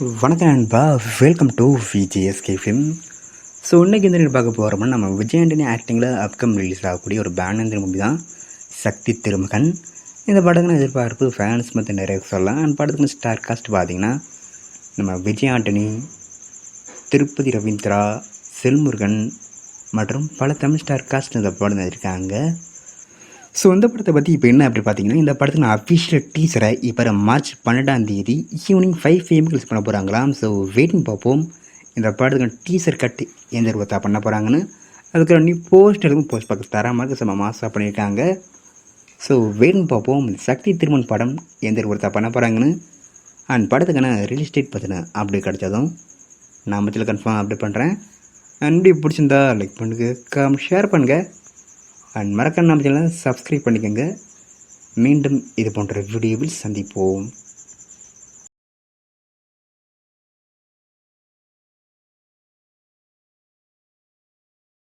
வணக்கம் நண்பா, welcome to VGSK film. So இன்றைக்கி இந்த பார்க்க போகிறோம்னா நம்ம விஜய் ஆண்டனி ஆக்டிங்கில் அப்கம் ரிலீஸ் ஆகக்கூடிய ஒரு பேனந்திர மூவி தான் சக்தி திருமகன். இந்த படத்துக்கு எதிர்பார்ப்பு ஃபேன்ஸ் மற்ற நிறைய சொல்லலாம். அந்த படத்துக்கு ஸ்டார் காஸ்ட் பார்த்திங்கன்னா நம்ம விஜய் ஆண்டனி, திருப்பதி ரவீந்திரா, செல்முருகன் மற்றும் பல தமிழ் ஸ்டார் காஸ்ட் இந்த படம் இருக்காங்க. ஸோ இந்த படத்தை பற்றி இப்போ என்ன அப்படி பார்த்தீங்கன்னா, இந்த படத்துக்கு நான் அஃபிஷியல் டீசரை இப்போ மார்ச் 12 ஈவினிங் 5 PM ரிலீஸ் பண்ண போகிறாங்களாம். ஸோ வெயிட்டிங் பார்ப்போம் இந்த படத்துக்கு டீசர் கட்டு எந்த ரூபத்தா பண்ண போகிறாங்கன்னு. அதுக்கு நீ போஸ்டருக்கும் போஸ்ட் பார்க்க தரமாக செம்ம மாசாக பண்ணியிருக்காங்க. ஸோ வெயிட்டிங் பார்ப்போம் சக்தி திருமன் படம் எந்த ரூபத்தா பண்ண போகிறாங்கன்னு. அண்ட் படத்துக்கான ரிலீஸ் டேட் பார்த்தினா அப்படி கிடச்சதும் நான் மத்தியில் கன்ஃபார்ம் அப்டேட் பண்ணுறேன். அண்ட் இப்படி பிடிச்சிருந்தா லைக் பண்ணுங்கள், ஷேர் பண்ணுங்கள். அண்ட் மறக்காம நம்ம சேனலை சப்ஸ்கிரைப் பண்ணிக்கோங்க. மீண்டும் இது போன்ற வீடியோவில் சந்திப்போம்.